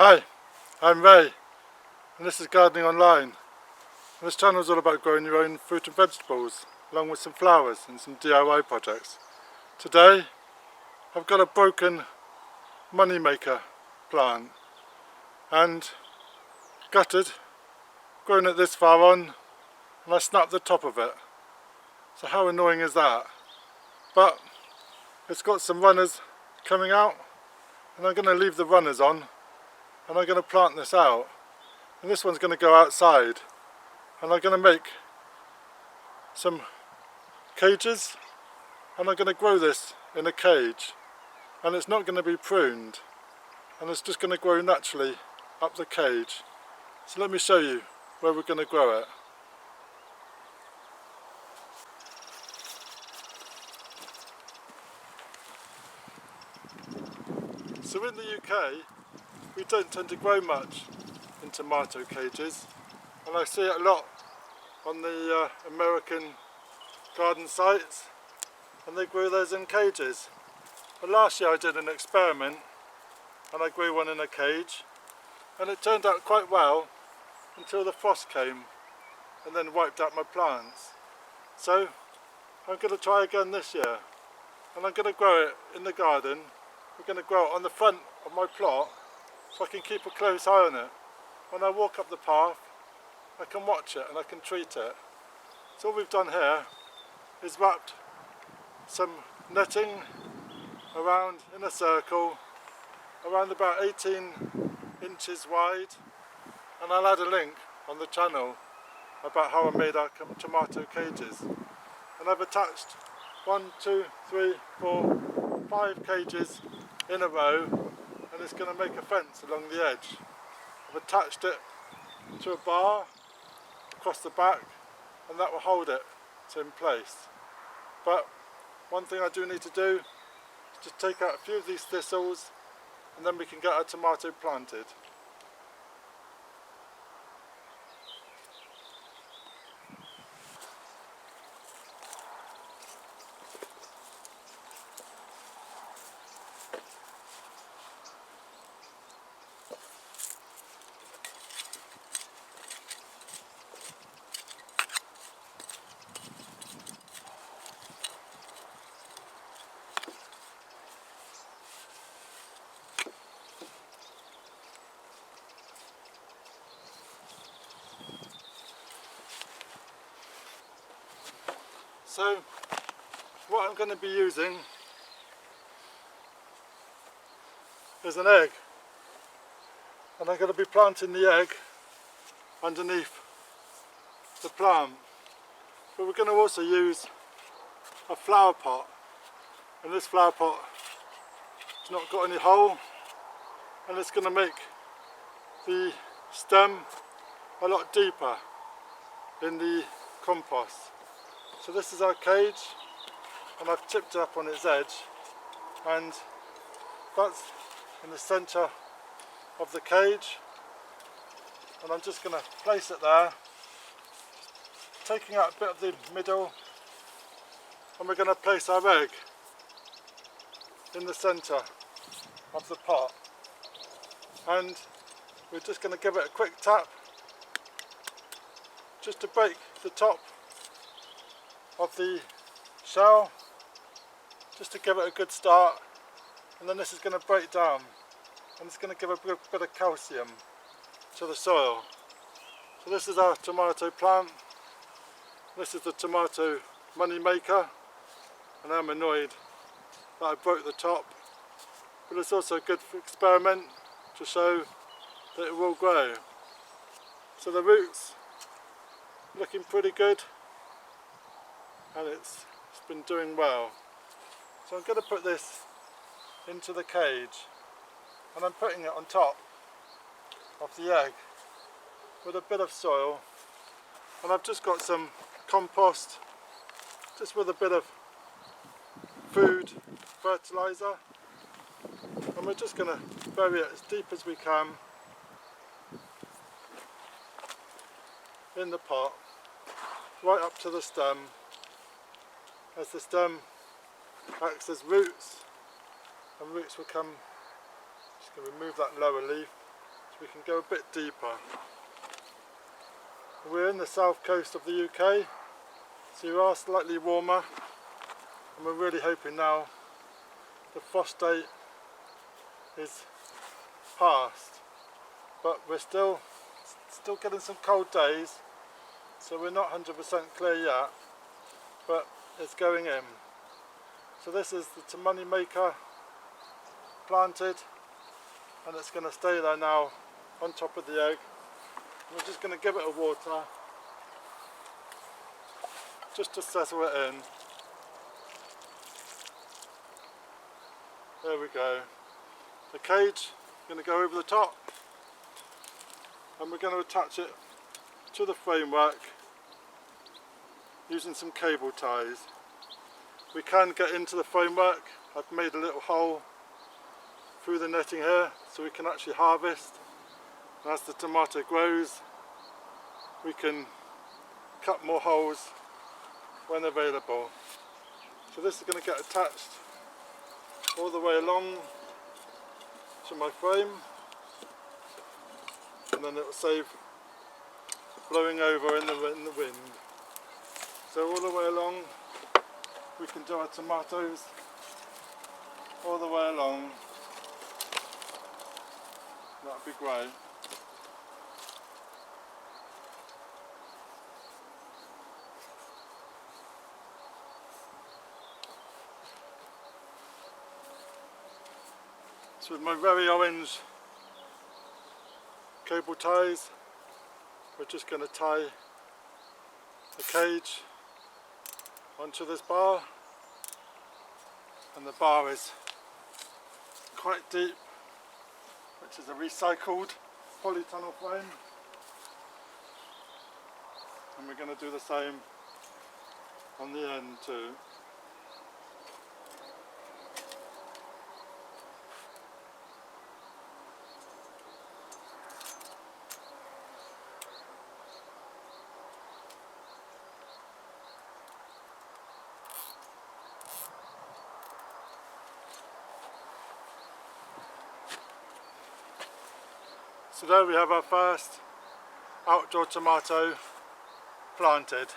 Hi, I'm Ray, and this is Gardening Online. And this channel is all about growing your own fruit and vegetables, along with some flowers and some DIY projects. Today, I've got a broken moneymaker plant, and gutted, grown it this far on, and I snapped the top of it. So how annoying is that? But it's got some runners coming out, and I'm going to leave the runners on, and I'm going to plant this out. And this one's going to go outside, and I'm going to make some cages, and I'm going to grow this in a cage, and it's not going to be pruned, and it's just going to grow naturally up the cage. So let me show you where we're going to grow it. So in the UK, we don't tend to grow much in tomato cages, and I see it a lot on the American garden sites, and they grew those in cages. But last year I did an experiment and I grew one in a cage, and it turned out quite well until the frost came and then wiped out my plants. So I'm going to try again this year, and I'm going to grow it in the garden. We're going to grow it on the front of my plot so I can keep a close eye on it. When I walk up the path, I can watch it and I can treat it. So all we've done here is wrapped some netting around in a circle, around about 18 inches wide, and I'll add a link on the channel about how I made our tomato cages. And I've attached 1, 2, 3, 4, 5 cages in a row, and it's going to make a fence along the edge. I've attached it to a bar across the back, and that will hold it in place. But one thing I do need to do is just take out a few of these thistles, and then we can get our tomato planted. So what I'm going to be using is an egg, and I'm going to be planting the egg underneath the plant. But we're going to also use a flower pot, and this flower pot has not got any hole, and it's going to make the stem a lot deeper in the compost. So this is our cage, and I've tipped it up on its edge, and that's in the centre of the cage, and I'm just going to place it there, taking out a bit of the middle, and we're going to place our egg in the centre of the pot, and we're just going to give it a quick tap just to break the top of the shell, just to give it a good start, and then this is going to break down, and it's going to give a bit of calcium to the soil. So this is our tomato plant. This is the tomato money maker, and I'm annoyed that I broke the top, but it's also a good experiment to show that it will grow. So the roots looking pretty good, and it's been doing well. So I'm going to put this into the cage, and I'm putting it on top of the egg with a bit of soil, and I've just got some compost just with a bit of food fertilizer, and we're just going to bury it as deep as we can in the pot, right up to the stem, as the stem acts as roots, and roots will come. Just going to remove that lower leaf, we can go a bit deeper. We're in the south coast of the UK, so you are slightly warmer, and we're really hoping now the frost date is past, but we're still getting some cold days, so we're not 100% clear yet, but it's going in. So this is the money maker planted, and it's going to stay there now on top of the egg. We're just going to give it a water just to settle it in. There we go. The cage, going to go over the top, and we're going to attach it to the framework using some cable ties. We can get into the framework. I've made a little hole through the netting here so we can actually harvest. And as the tomato grows, we can cut more holes when available. So this is going to get attached all the way along to my frame, and then it will save blowing over in the wind. So all the way along we can do our tomatoes all the way along. That'd be great. So with my very orange cable ties, we're just going to tie the cage onto this bar, and the bar is quite deep, which is a recycled polytunnel frame, and we're going to do the same on the end too. So there we have our first outdoor tomato planted.